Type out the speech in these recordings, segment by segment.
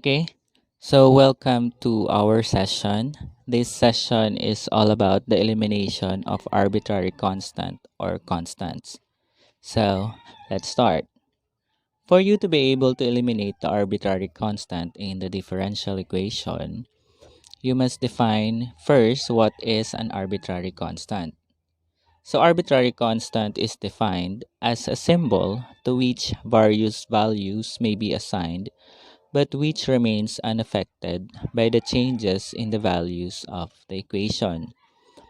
Okay, so welcome to our session. This session is all about the elimination of arbitrary constant or constants. So let's start. For you to be able to eliminate the arbitrary constant in the differential equation, you must define first what is an arbitrary constant. So arbitrary constant is defined as a symbol to which various values may be assigned but which remains unaffected by the changes in the values of the equation.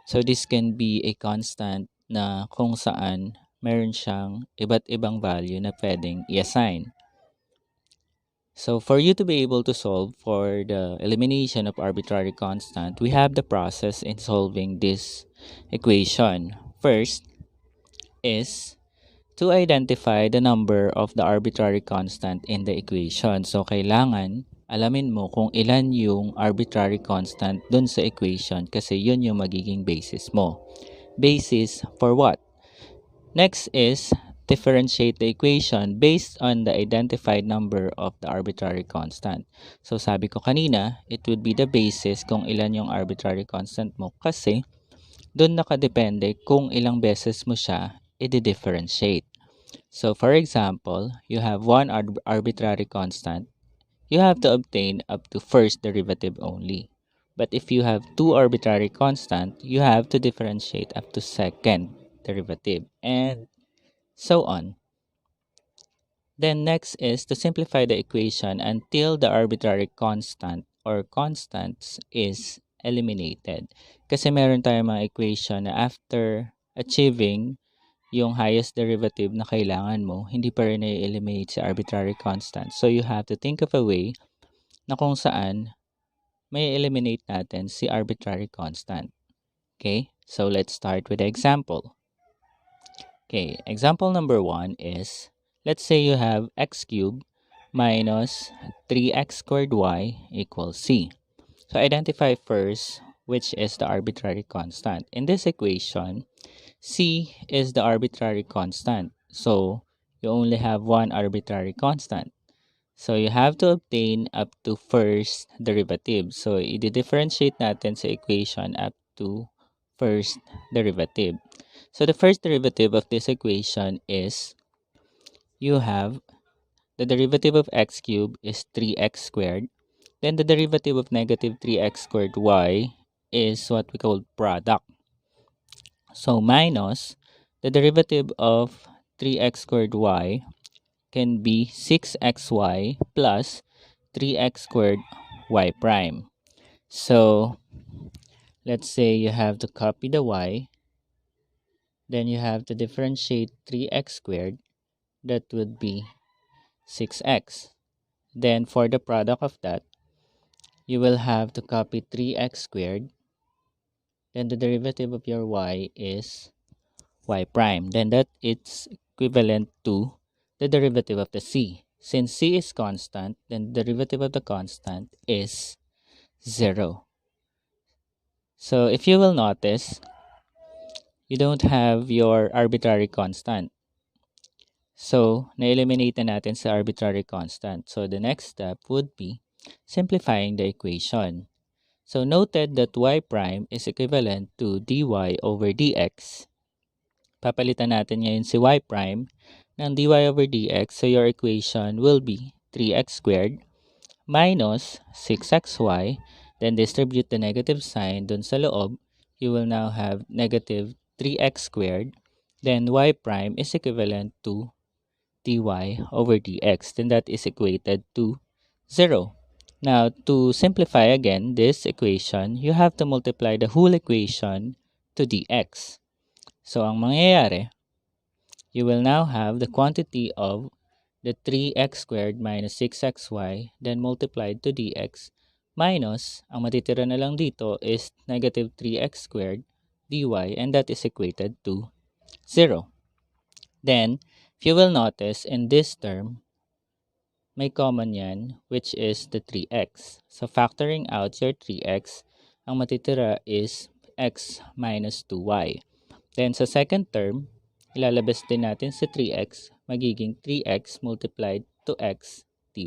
So this can be a constant na kung saan meron siyang iba't ibang value na pwedeng i-assign. So for you to be able to solve for the elimination of arbitrary constant, we have the process in solving this equation. First is to identify the number of the arbitrary constant in the equation. So, kailangan alamin mo kung ilan yung arbitrary constant dun sa equation kasi yun yung magiging basis mo. Basis for what? Next is differentiate the equation based on the identified number of the arbitrary constant. So, sabi ko kanina, it would be the basis kung ilan yung arbitrary constant mo kasi dun nakadepende kung ilang beses mo siya i-differentiate. So, for example, you have one arbitrary constant. You have to obtain up to first derivative only. But if you have two arbitrary constant, you have to differentiate up to second derivative and so on. Then next is to simplify the equation until the arbitrary constant or constants is eliminated. Kasi meron tayong mga equation na after achieving yung highest derivative na kailangan mo, hindi pa rin i-eliminate si arbitrary constant. So you have to think of a way na kung saan may eliminate natin si arbitrary constant. Okay? So let's start with the example. Okay, example number 1 is, let's say you have x cubed minus 3x squared y equals c. So identify first which is the arbitrary constant. In this equation, c is the arbitrary constant. So you only have one arbitrary constant. So you have to obtain up to first derivative. So i-differentiate natin sa equation up to first derivative. So the first derivative of this equation is, you have the derivative of x cubed is 3x squared. Then the derivative of negative 3x squared y is what we call product. So minus the derivative of 3x squared y can be 6xy plus 3x squared y prime. So let's say you have to copy the y. Then you have to differentiate 3x squared. That would be 6x. Then for the product of that, you will have to copy 3x squared. Then the derivative of your y is y prime. Then that it's equivalent to the derivative of the c. Since c is constant, then the derivative of the constant is 0. So if you will notice, you don't have your arbitrary constant. So, na-eliminate na natin sa arbitrary constant. So, the next step would be simplifying the equation. So, noted that y prime is equivalent to dy over dx. Papalitan natin ngayon si y prime ng dy over dx. So, your equation will be 3x squared minus 6xy. Then, distribute the negative sign dun sa loob. You will now have negative 3x squared. Then, y prime is equivalent to dy over dx, then that is equated to 0. Now, to simplify again this equation, you have to multiply the whole equation to dx. So, ang mangyayari, you will now have the quantity of the 3x squared minus 6xy, then multiplied to dx, minus, ang matitira na lang dito is negative 3x squared dy, and that is equated to 0. Then, if you will notice, in this term, may common yan, which is the 3x. So, factoring out your 3x, ang matitira is x minus 2y. Then, sa second term, ilalabas din natin sa 3x, magiging 3x multiplied to x dy.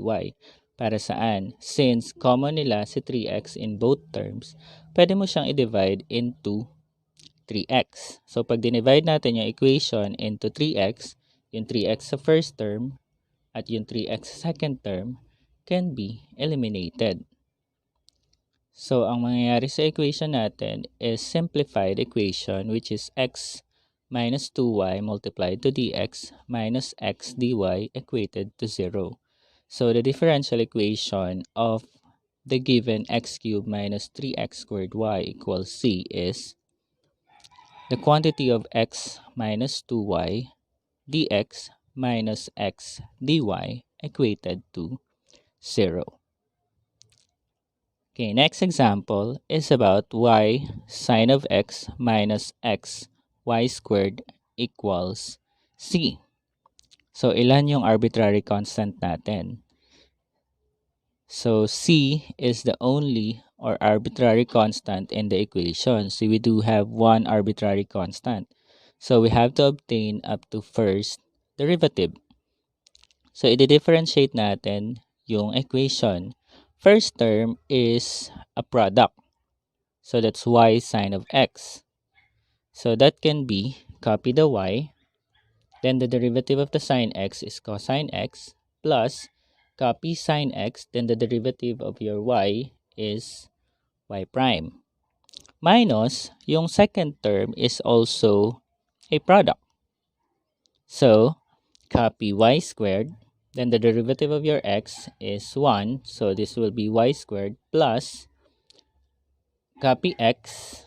Para saan? Since common nila si 3x in both terms, pwede mo siyang i-divide into 3x. So, pag dinivide natin yung equation into 3x, yung 3x sa first term at yung 3x sa second term can be eliminated. So, ang mangyayari sa equation natin is simplified equation, which is x minus 2y multiplied to dx minus x dy equated to 0. So, the differential equation of the given x cubed minus 3x squared y equals c is the quantity of x minus 2y dx minus x dy equated to 0. Okay, next example is about y sine of x minus x y squared equals c. So, ilan yung arbitrary constant natin? So, c is the only or arbitrary constant in the equation. So, we do have one arbitrary constant. So, we have to obtain up to first derivative. So, i-differentiate natin yung equation. First term is a product. So that's y sine of x. So that can be, copy the y, then the derivative of the sine x is cosine x, plus copy sine x, then the derivative of your y is y prime. Minus, yung second term is also a product. So, copy y squared, then the derivative of your x is 1, so this will be y squared, plus copy x,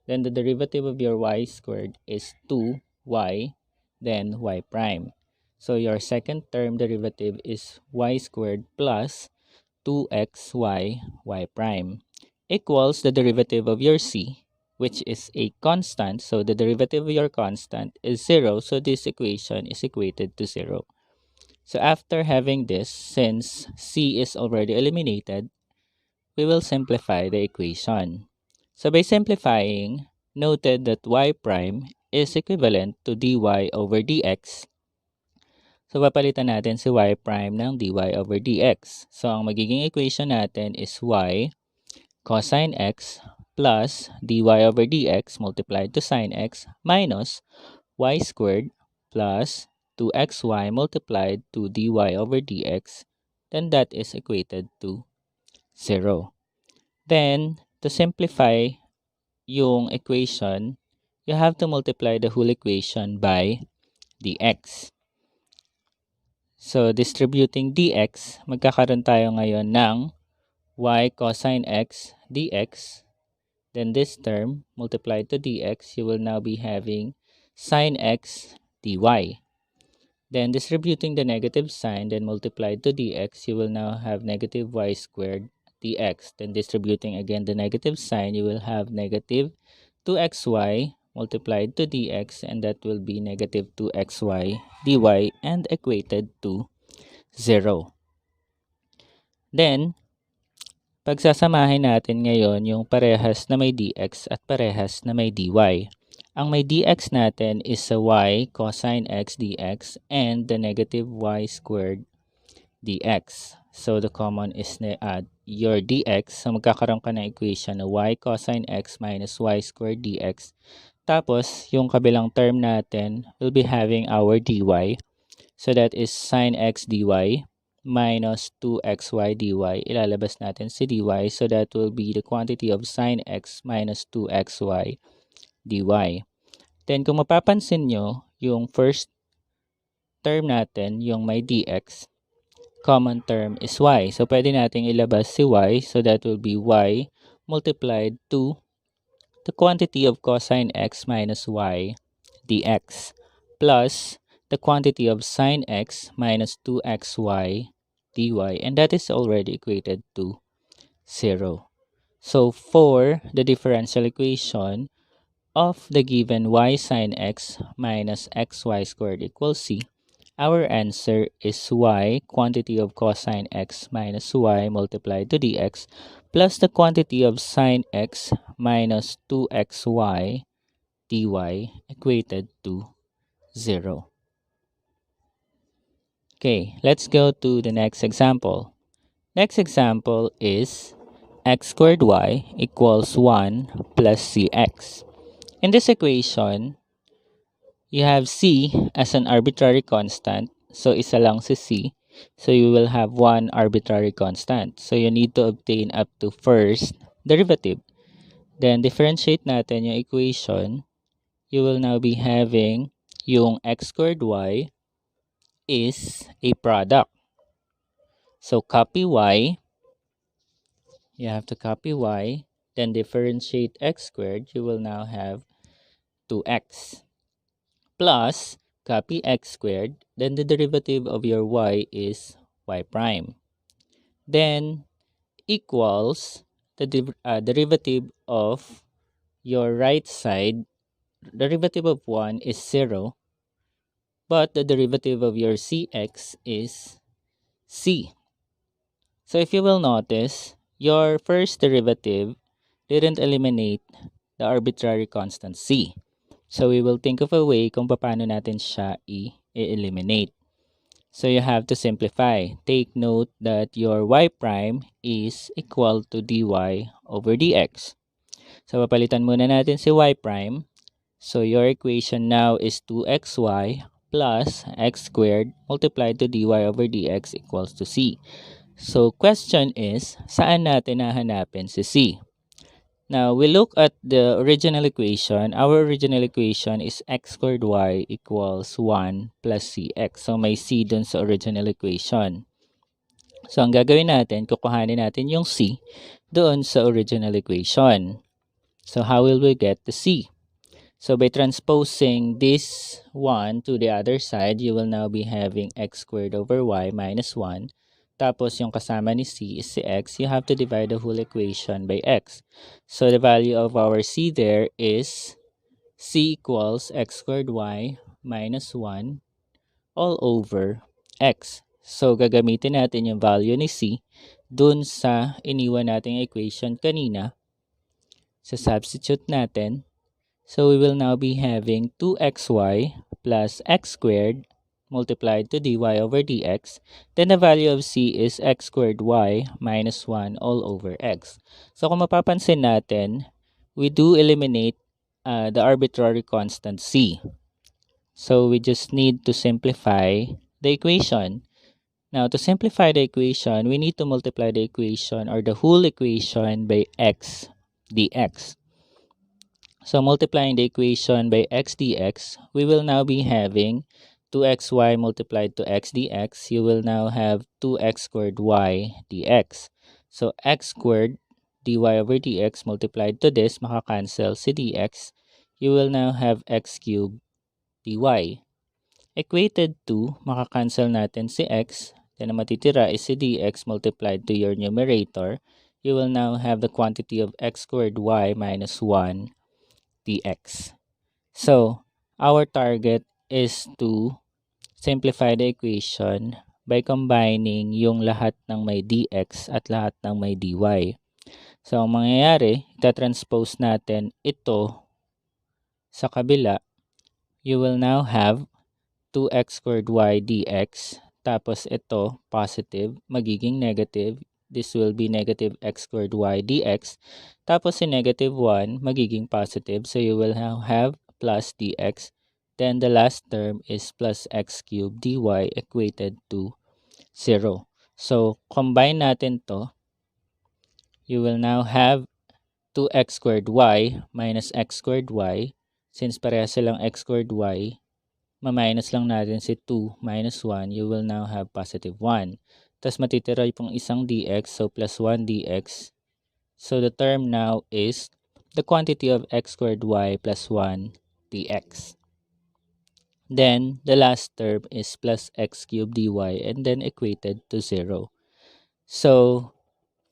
then the derivative of your y squared is 2y, then y prime. So your second term derivative is y squared plus 2xy y prime equals the derivative of your c, which is a constant. So the derivative of your constant is 0. So this equation is equated to 0. So after having this, since c is already eliminated, we will simplify the equation. So by simplifying, noted that y prime is equivalent to dy over dx. So papalitan natin si y prime ng dy over dx. So ang magiging equation natin is y cosine x plus dy over dx multiplied to sine x minus y squared plus 2xy multiplied to dy over dx. Then that is equated to 0. Then, to simplify yung equation, you have to multiply the whole equation by dx. So, distributing dx, magkakaroon tayo ngayon ng y cosine x dx. Then this term, multiplied to dx, you will now be having sine x dy. Then distributing the negative sign, then multiplied to dx, you will now have negative y squared dx. Then distributing again the negative sign, you will have negative 2xy multiplied to dx, and that will be negative 2xy dy and equated to 0. Then, pagsasamahin natin ngayon yung parehas na may dx at parehas na may dy. Ang may dx natin is sa y cosine x dx and the negative y squared dx. So, the common is your dx. So, magkakaroon ka ng equation na y cosine x minus y squared dx. Tapos, yung kabilang term natin will be having our dy. So, that is sine x dy minus 2xy dy. Ilalabas natin si dy. So, that will be the quantity of sine x minus 2xy dy. Then, kung mapapansin nyo, yung first term natin, yung may dx, common term is y. So, pwede nating ilabas si y. So, that will be y multiplied to the quantity of cosine x minus y dx plus the quantity of sine x minus 2xy dy. And that is already equated to 0. So, for the differential equation of the given y sine x minus xy squared equals c, our answer is y quantity of cosine x minus y multiplied to dx plus the quantity of sine x minus 2xy dy equated to 0. Okay, let's go to the next example. Next example is x squared y equals 1 plus cx. In this equation, you have c as an arbitrary constant. So, isa lang si c. So, you will have one arbitrary constant. So, you need to obtain up to first derivative. Then, differentiate natin yung equation. You will now be having yung x squared y is a product. So, copy y. You have to copy y. Then, differentiate x squared. You will now have 2x. Plus, copy x squared, then the derivative of your y is y prime. Then, equals the derivative of your right side. Derivative of 1 is 0, but the derivative of your cx is c. So, if you will notice, your first derivative didn't eliminate the arbitrary constant c. So, we will think of a way kung paano natin siya i-eliminate. So, you have to simplify. Take note that your y prime is equal to dy over dx. So, papalitan muna natin si y prime. So, your equation now is 2xy plus x squared multiplied to dy over dx equals to c. So, question is, saan natin hahanapin si c? Now, we look at the original equation. Our original equation is x squared y equals 1 plus cx. So, may c dun sa original equation. So, ang gagawin natin, kukuhanin natin yung c doon sa original equation. So, how will we get the c? So, by transposing this 1 to the other side, you will now be having x squared over y minus 1. Tapos, yung kasama ni c is si x. You have to divide the whole equation by x. So, the value of our c there is c equals x squared y minus 1 all over x. So, gagamitin natin yung value ni c dun sa iniwan nating equation kanina. So, substitute natin. So, we will now be having 2xy plus x squared multiplied to dy over dx. Then, the value of c is x squared y minus 1 all over x. So, kung mapapansin natin, we do eliminate the arbitrary constant c. So, we just need to simplify the equation. Now, to simplify the equation, we need to multiply the equation or the whole equation by x dx. So, multiplying the equation by x dx, we will now be having 2xy multiplied to x dx. You will now have 2x squared y dx. So, x squared dy over dx multiplied to this, makakancel si dx. You will now have x cubed dy. Equated to, makakancel natin si x. Then, ang matitira is si dx multiplied to your numerator. You will now have the quantity of x squared y minus 1 dx. So, our target is to simplify the equation by combining yung lahat ng may dx at lahat ng may dy. So, ang mangyayari, itatranspose natin ito sa kabila. You will now have 2x squared y dx. Tapos ito, positive, magiging negative. This will be negative x squared y dx. Tapos si negative 1, magiging positive. So you will now have plus dx. Then the last term is plus x cubed dy equated to 0. So combine natin to. You will now have 2x squared y minus x squared y. Since parehas silang x squared y, ma-minus lang natin si 2 minus 1, you will now have positive 1. Tapos matitira yung isang dx, so plus 1 dx. So the term now is the quantity of x squared y plus 1 dx. Then the last term is plus x cubed dy and then equated to 0. So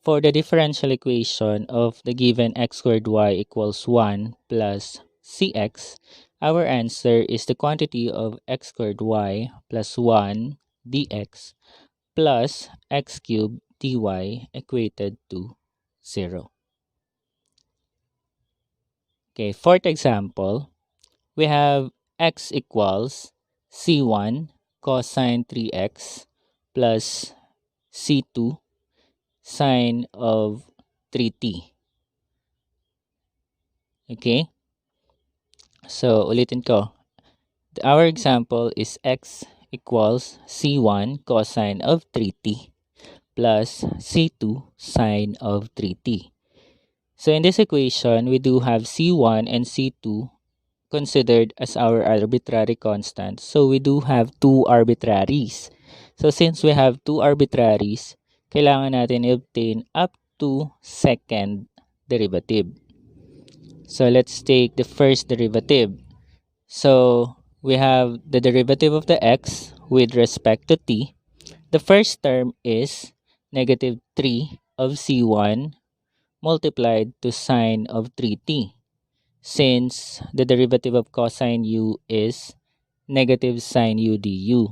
for the differential equation of the given x squared y equals 1 plus cx, our answer is the quantity of x squared y plus 1 dx plus x cubed dy equated to 0. Okay, fourth example, we have x equals c1 cosine 3x plus c2 sine of 3t. Okay? So, ulitin ko. Our example is x equals c1 cosine of 3t plus c2 sine of 3t. So in this equation, we do have c1 and c2 considered as our arbitrary constants. So we do have two arbitraries. So since we have two arbitraries, kailangan natin i-obtain up to second derivative. So let's take the first derivative. So we have the derivative of the x with respect to t. The first term is negative 3 of c1 multiplied to sine of 3t, since the derivative of cosine u is negative sine u du.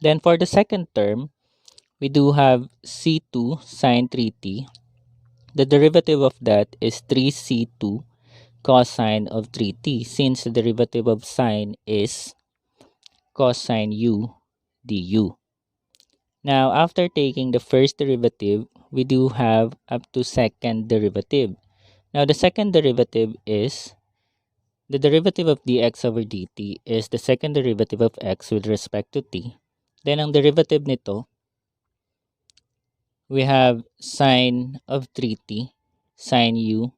Then for the second term, we do have c2 sine 3t. The derivative of that is 3c2 cosine of 3t, since the derivative of sine is cosine u du. Now, after taking the first derivative, we do have up to second derivative. Now, the second derivative is the derivative of dx over dt is the second derivative of x with respect to t. Then, ang derivative nito, we have sine of 3t, sine u,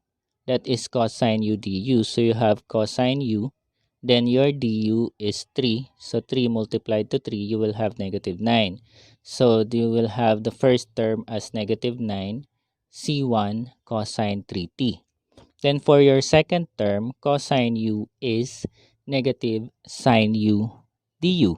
that is cosine u du. So, you have cosine u, then your du is 3. So, 3 multiplied to 3, you will have negative 9. So, you will have the first term as negative 9, c1 cosine 3t. Then for your second term, cosine u is negative sine u du.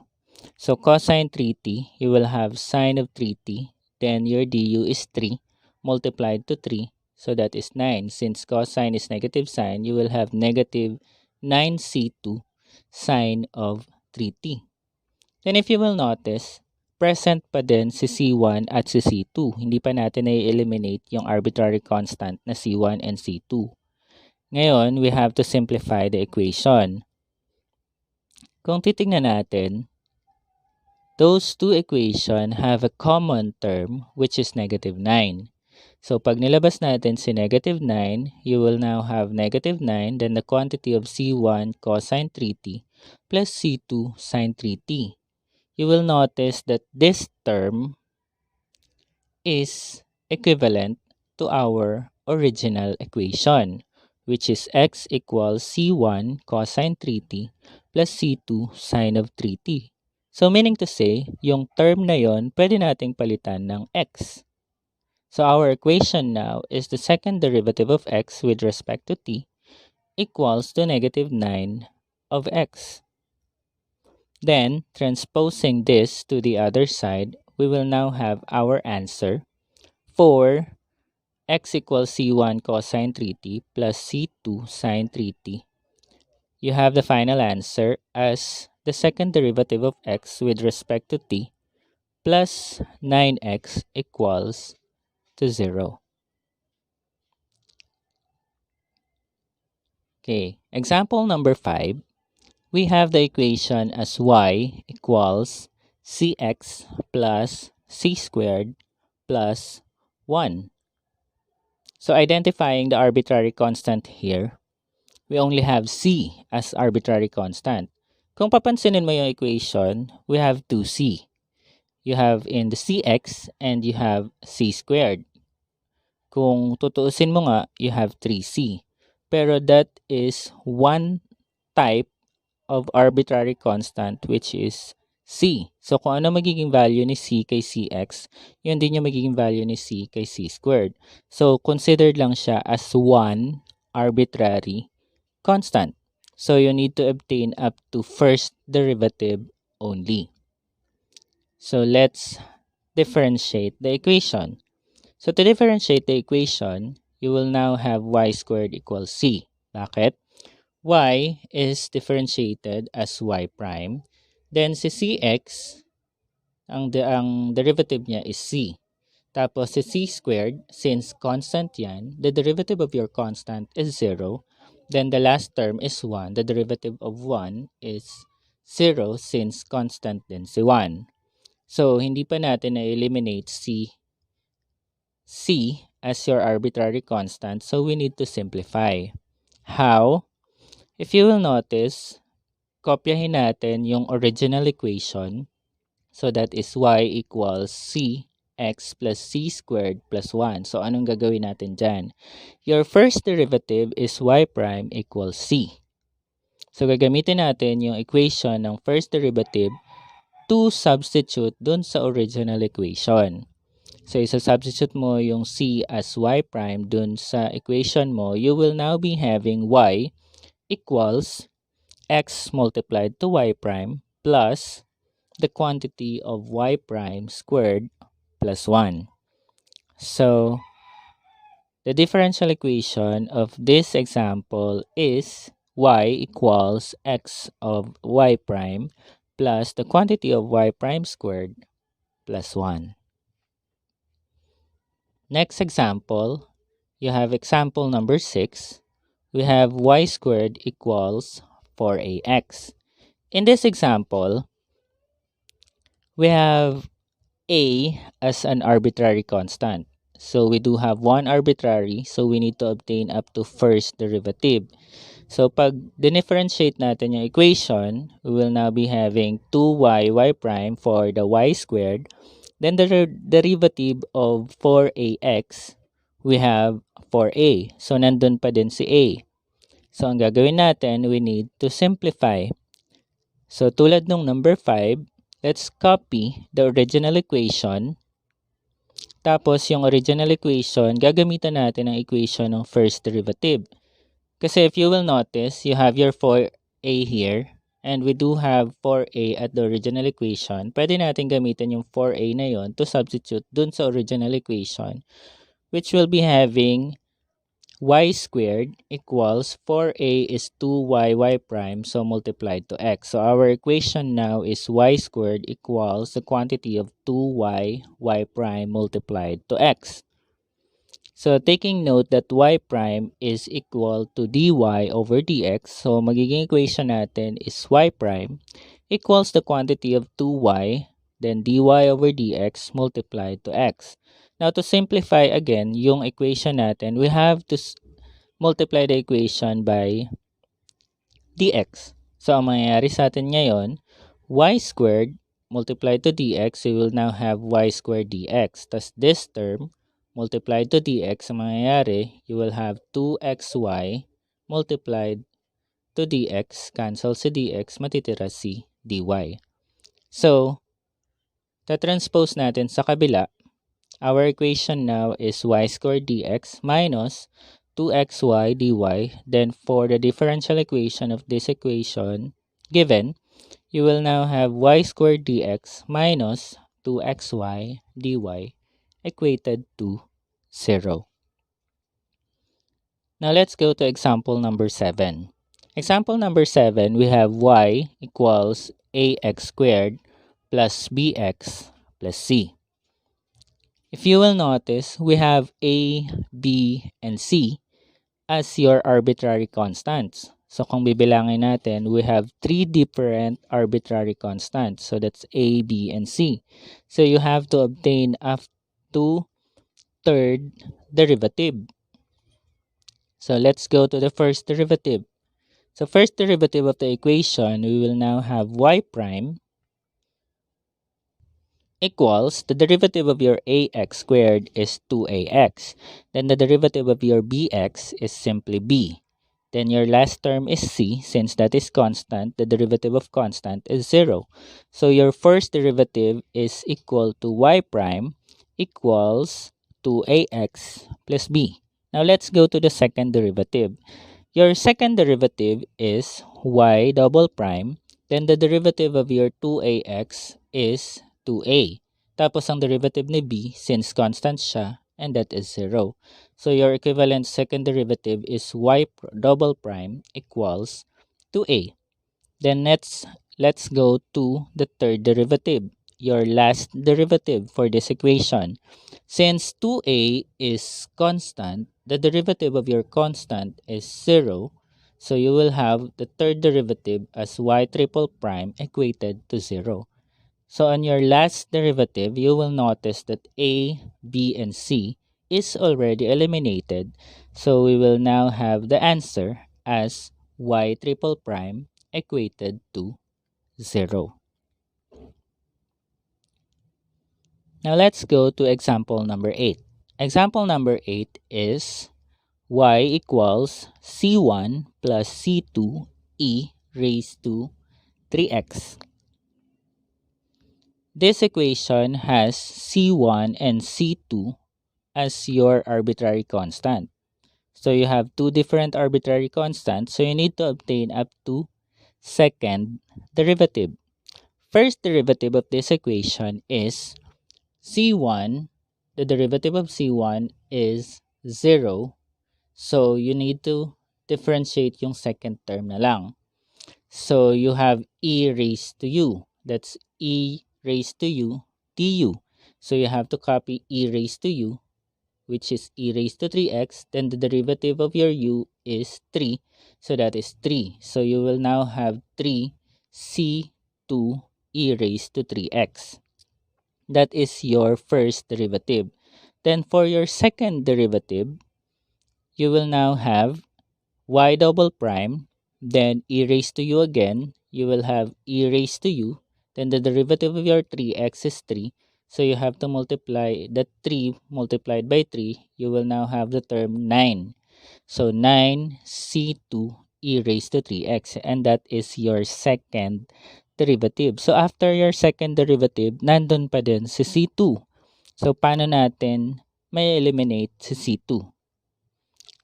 So cosine 3t, you will have sine of 3t, then your du is 3 multiplied to 3, so that is 9. Since cosine is negative sine, you will have negative 9c2 sine of 3t. Then if you will notice, present pa din si C1 at si C2. Hindi pa natin na-eliminate yung arbitrary constant na C1 and C2. Ngayon, we have to simplify the equation. Kung titingnan natin, those two equations have a common term which is negative 9. So pag nilabas natin si negative 9, you will now have negative 9, then the quantity of C1 cosine 3t plus C2 sine 3t. You will notice that this term is equivalent to our original equation, which is x equals c1 cosine 3t plus c2 sine of 3t. So meaning to say, yung term na yon pwede nating palitan ng x. So our equation now is the second derivative of x with respect to t equals to negative 9 of x. Then, transposing this to the other side, we will now have our answer for x equals c1 cosine 3t plus c2 sine 3t. You have the final answer as the second derivative of x with respect to t plus 9x equals to 0. Okay, example number 5. We have the equation as y equals cx plus c squared plus 1. So identifying the arbitrary constant here, we only have c as arbitrary constant. Kung papansinin mo yung equation, we have 2c. You have in the cx and you have c squared. Kung tutuusin mo nga, you have 3c. Pero that is one type of arbitrary constant which is c. So kung ano magiging value ni c kay cx, yun din yung magiging value ni c kay c squared. So considered lang siya as one arbitrary constant. So you need to obtain up to first derivative only. So let's differentiate the equation. So to differentiate the equation, you will now have y squared equals c. Bakit? Y is differentiated as y prime. Then si cx, ang derivative niya is c. Tapos si c squared, since constant yan, the derivative of your constant is 0. Then the last term is 1. The derivative of 1 is 0 since constant din si 1. So hindi pa natin na-eliminate c c as your arbitrary constant, so we need to simplify. How? If you will notice, kopyahin natin yung original equation. So that is y equals c x plus c squared plus 1. So anong gagawin natin dyan? Your first derivative is y prime equals c. So gagamitin natin yung equation ng first derivative to substitute dun sa original equation. So isa-substitute mo yung c as y prime dun sa equation mo, you will now be having y equals x multiplied to y prime plus the quantity of y prime squared plus 1. So the differential equation of this example is y equals x of y prime plus the quantity of y prime squared plus 1. Next example, you have example number 6. We have y squared equals 4ax. In this example, we have a as an arbitrary constant. So we do have one arbitrary, so we need to obtain up to first derivative. So pag differentiate natin yung equation, we will now be having 2y prime for the y squared. Then the derivative of 4ax, we have 4a. So nandun pa din si a. So ang gagawin natin, we need to simplify. So tulad nung number 5, let's copy the original equation. Tapos yung original equation, gagamitan natin ang equation ng first derivative. Kasi if you will notice, you have your 4a here. And we do have 4a at the original equation. Pwede natin gamitin yung 4a na yon to substitute dun sa original equation, which will be having y squared equals 4a is 2y prime, so multiplied to x. So our equation now is y squared equals the quantity of 2y prime multiplied to x. So taking note that y prime is equal to dy over dx, so magiging equation natin is y prime equals the quantity of 2y, then dy over dx multiplied to x. Now to simplify again yung equation natin, we have to multiply the equation by dx. So ang mangyayari sa atin ngayon, y squared multiplied to dx, we will now have y squared dx. Thus this term multiplied to dx, ang mangyayari, you will have 2xy multiplied to dx, cancel si dx, matitira si dy. So, ta-transpose natin sa kabila, our equation now is y squared dx minus 2xy dy. Then for the differential equation of this equation given, you will now have y squared dx minus 2xy dy equated to 0. Now let's go to example number 7. Example number 7, we have y equals ax squared plus bx plus c. If you will notice, we have a, b, and c as your arbitrary constants. So kung bibilangin natin, we have 3 different arbitrary constants. So that's a, b, and c. So you have to obtain up to third derivative. So let's go to the first derivative. So first derivative of the equation, we will now have y prime equals the derivative of your ax squared is 2ax. Then the derivative of your bx is simply b. Then your last term is c. Since that is constant, the derivative of constant is 0. So your first derivative is equal to y prime equals 2ax plus b. Now let's go to the second derivative. Your second derivative is y double prime. Then the derivative of your 2ax is 2a. Tapos ang derivative ni b, since constant siya, and that is 0. So your equivalent second derivative is y double prime equals 2a. Then let's go to the third derivative, your last derivative for this equation. Since 2a is constant, the derivative of your constant is 0. So you will have the third derivative as y triple prime equated to 0. So on your last derivative, you will notice that a, b, and c is already eliminated. So we will now have the answer as y triple prime equated to 0. Now let's go to example number 8. Example number 8 is y equals c1 plus c2 e raised to 3x. This equation has c1 and c2 as your arbitrary constant. So you have two different arbitrary constants, so you need to obtain up to second derivative. First derivative of this equation is c1. The derivative of c1 is 0. So you need to differentiate yung second term na lang. So you have e raised to u. That's e raised to u du. So you have to copy e raised to u, which is e raised to 3x. Then the derivative of your u is 3. So that is 3. So you will now have 3 c2 e raised to 3x. That is your first derivative. Then for your second derivative, you will now have y double prime, then e raised to u again, you will have e raised to u, then the derivative of your 3x is 3, so you have to multiply the 3 multiplied by 3, you will now have the term 9. So 9c2 e raised to 3x, and that is your second derivative. So after your second derivative, nandun pa din si c2. So paano natin may eliminate si c2?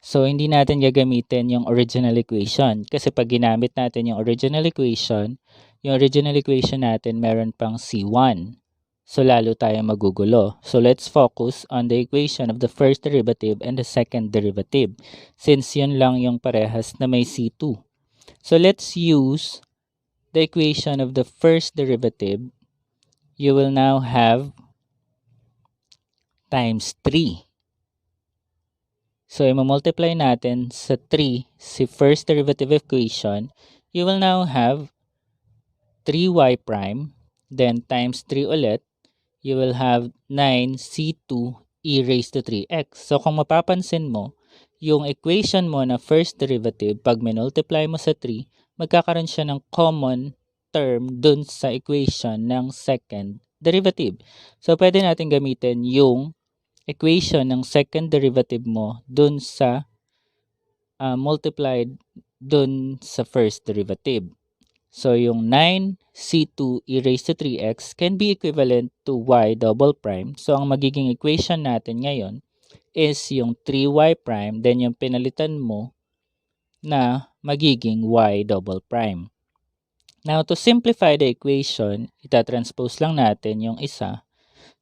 So, hindi natin gagamitin yung original equation. Kasi pag ginamit natin yung original equation natin meron pang C1. So, lalo tayo magugulo. So, let's focus on the equation of the first derivative and the second derivative. Since yun lang yung parehas na may C2. So, let's use the equation of the first derivative. You will now have times 3. So, i-multiply natin sa 3 si first derivative equation, you will now have 3y prime, then times 3 ulit, you will have 9c2 e raised to 3x. So, kung mapapansin mo, yung equation mo na first derivative, pag minultiply mo sa 3, magkakaroon siya ng common term dun sa equation ng second derivative. So, pwede natin gamitin yung equation ng second derivative mo dun sa multiplied dun sa first derivative. So, yung 9c2 e raised to 3x can be equivalent to y double prime. So, ang magiging equation natin ngayon is yung 3y prime, then yung pinalitan mo na magiging y double prime. Now, to simplify the equation, itatranspose lang natin yung isa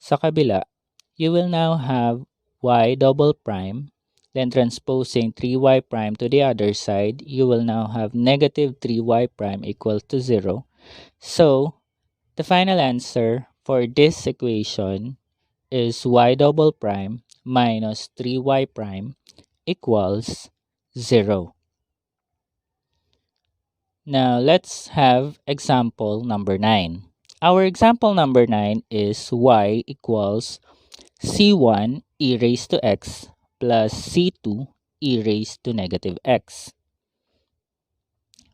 sa kabila. You will now have y double prime, then transposing 3y prime to the other side, you will now have negative 3y prime equal to 0. So, the final answer for this equation is y double prime minus 3y prime equals 0. Now, let's have example number 9. Our example number 9 is y equals c1 e raised to x plus c2 e raised to negative x.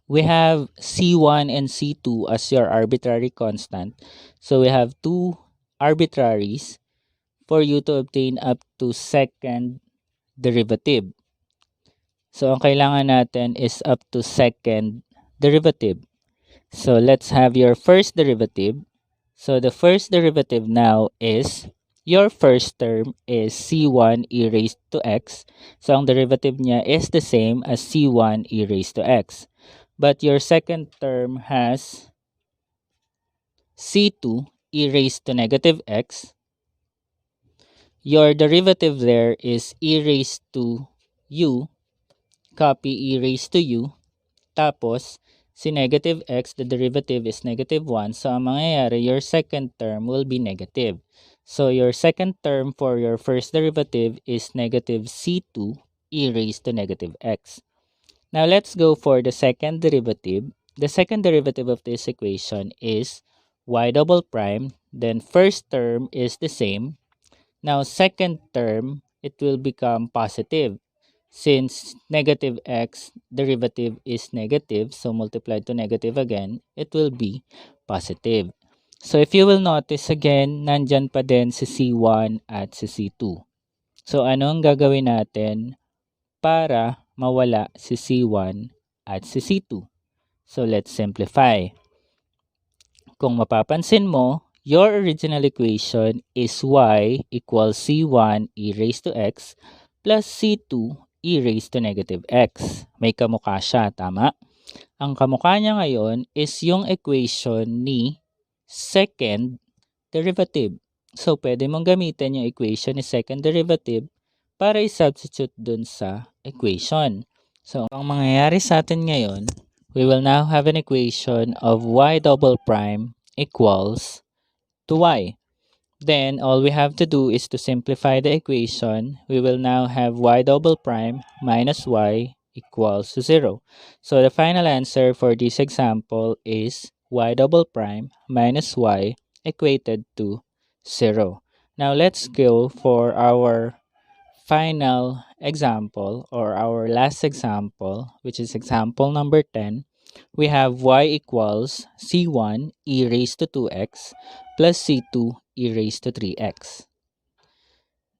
We have c1 and c2 as your arbitrary constant. So we have two arbitraries for you to obtain up to second derivative. So ang kailangan natin is up to second derivative. So let's have your first derivative. So the first derivative now is your first term is c1 e raised to x. So ang derivative niya is the same as c1 e raised to x. But your second term has c2 e raised to negative x. Your derivative there is e raised to u. Copy e raised to u. Tapos, si negative x, the derivative is negative 1. So, ang mangyayari, your second term will be negative. So, your second term for your first derivative is negative c2 e raised to negative x. Now, let's go for the second derivative. The second derivative of this equation is y double prime. Then, first term is the same. Now, second term it will become positive. Since negative x derivative is negative, so multiplied to negative again, it will be positive. So if you will notice again, nandyan pa din si C1 at si C2. So ano ang gagawin natin para mawala si C1 at si C2? So let's simplify. Kung mapapansin mo, your original equation is y equals C1 e raised to x plus C2 e raised to negative x. May kamukha siya, tama? Ang kamukha niya ngayon is yung equation ni second derivative. So, pwede mong gamitin yung equation ni second derivative para i-substitute dun sa equation. So, ang mangyayari sa atin ngayon, we will now have an equation of y double prime equals to y. Then, all we have to do is to simplify the equation. We will now have y double prime minus y equals to 0. So, the final answer for this example is y double prime minus y equated to 0. Now, let's go for our final example or our last example, which is example number 10. We have y equals c1 e raised to 2x plus c2 e raised to 3x.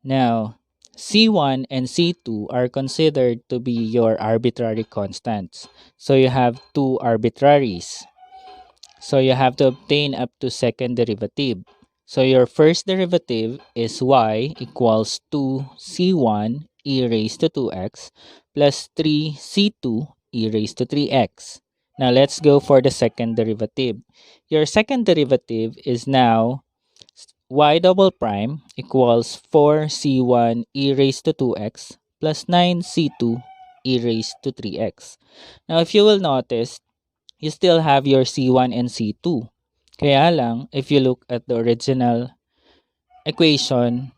Now, c1 and c2 are considered to be your arbitrary constants. So you have two arbitraries. So you have to obtain up to second derivative. So your first derivative is y equals 2c1 e raised to 2x plus 3c2 e raised to 3x. Now let's go for the second derivative. Your second derivative is now y double prime equals 4c1 e raised to 2x plus 9c2 e raised to 3x. Now if you will notice, you still have your C1 and C2. Kaya lang, if you look at the original equation,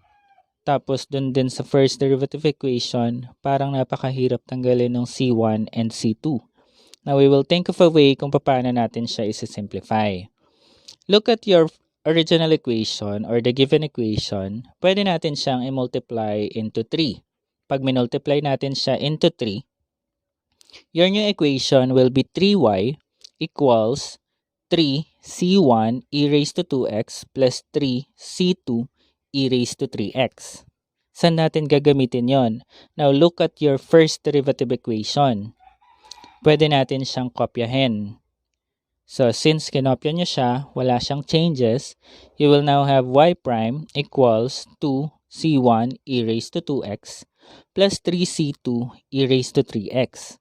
tapos dun din sa first derivative equation, parang napakahirap tanggalin ng C1 and C2. Now, we will think of a way kung paano natin siya isi-simplify. Look at your original equation or the given equation, pwede natin siyang i-multiply into 3. Pag minultiply natin siya into 3, your new equation will be 3y equals 3c1 e raised to 2x plus 3c2 e raised to 3x. Saan natin gagamitin yon? Now, look at your first derivative equation. Pwede natin siyang kopyahin. So, since kinopya nyo siya, wala siyang changes, you will now have y prime equals 2c1 e raised to 2x plus 3c2 e raised to 3x.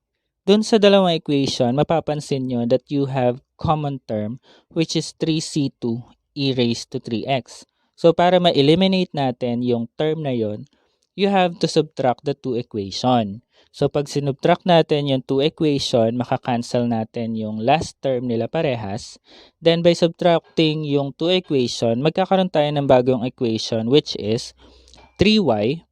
Doon sa dalawang equation, mapapansin nyo that you have common term which is 3c2 e raised to 3x. So, para ma-eliminate natin yung term na yon, you have to subtract the two equation. So, pag sinubtract natin yung two equation, makakancel natin yung last term nila parehas. Then, by subtracting yung two equation, magkakaroon tayo ng bagong equation which is 3y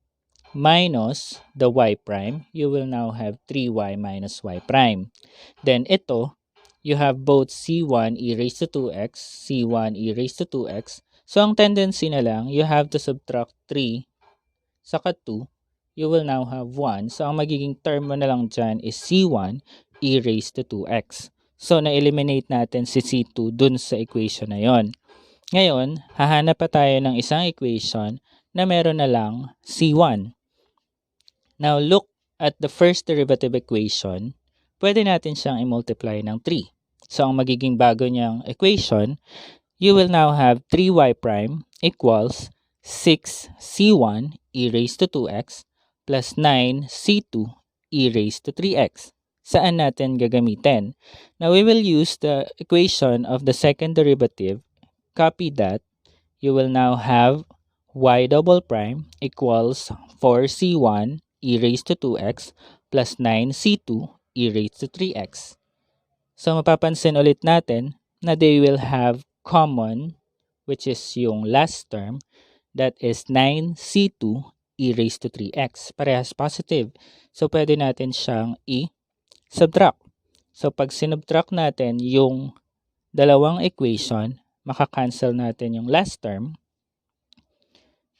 minus the y prime. You will now have 3y minus y prime. Then, ito, you have both c1 e raised to 2x, c1 e raised to 2x. So, ang tendency na lang, you have to subtract 3 saka 2. You will now have 1. So, ang magiging term mo na lang dyan is c1 e raised to 2x. So, na-eliminate natin si c2 dun sa equation na yon. Ngayon, hahanap pa tayo ng isang equation na meron na lang c1. Now, look at the first derivative equation. Pwede natin siyang i-multiply ng 3. So, ang magiging bago niyang equation, you will now have 3y prime equals 6c1 e raised to 2x plus 9c2 e raised to 3x. Saan natin gagamitin? Now, we will use the equation of the second derivative. Copy that. You will now have y double prime equals 4c1 e raised to 2x plus 9c2 e raised to 3x. So, mapapansin ulit natin na they will have common, which is yung last term, that is 9c2 e raised to 3x. Parehas positive. So, pwede natin siyang i-subtract. So, pag sinubtract natin yung dalawang equation, makakancel natin yung last term.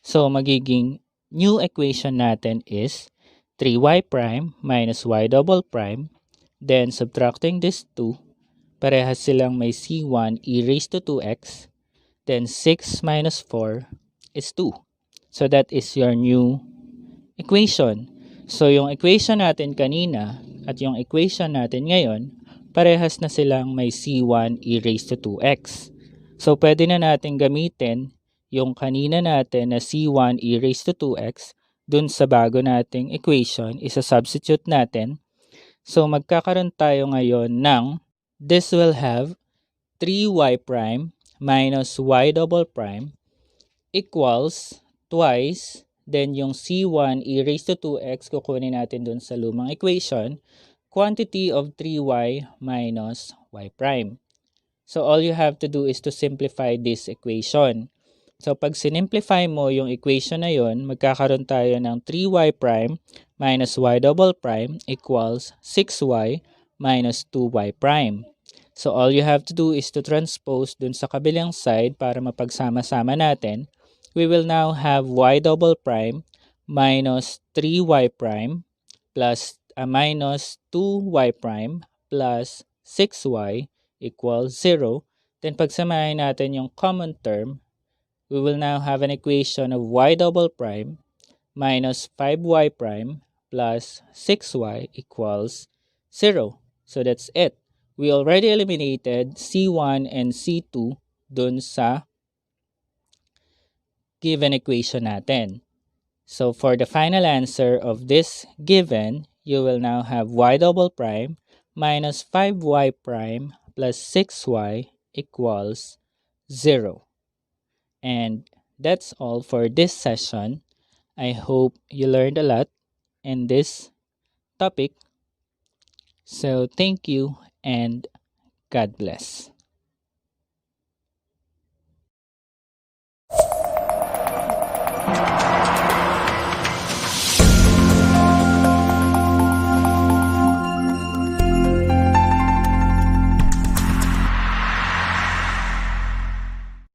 So, magiging new equation natin is 3y prime minus y double prime. Then, subtracting this 2, parehas silang may c1 e raised to 2x. Then, 6 minus 4 is 2. So, that is your new equation. So, yung equation natin kanina at yung equation natin ngayon, parehas na silang may c1 e raised to 2x. So, pwede na natin gamitin yung kanina natin na c1 e raised to 2x dun sa bago nating equation, isa-substitute natin. So, magkakaroon tayo ngayon ng this will have 3y prime minus y double prime equals twice, then yung c1 e raised to 2x kukunin natin dun sa lumang equation, quantity of 3y minus y prime. So all you have to do is to simplify this equation. So pag sinimplify mo yung equation na yon, magkakaroon tayo ng 3y prime minus y double prime equals 6y minus 2y prime. So all you have to do is to transpose dun sa kabilang side para mapagsama-sama natin. We will now have y double prime minus 3y prime plus minus 2y prime plus 6y equals 0. Then pagsamahin natin yung common term, we will now have an equation of y double prime minus 5y prime plus 6y equals 0. So that's it. We already eliminated C1 and C2 dun sa given equation natin. So for the final answer of this given, you will now have y double prime minus 5y prime plus 6y equals 0. And that's all for this session. I hope you learned a lot in this topic. So thank you and God bless.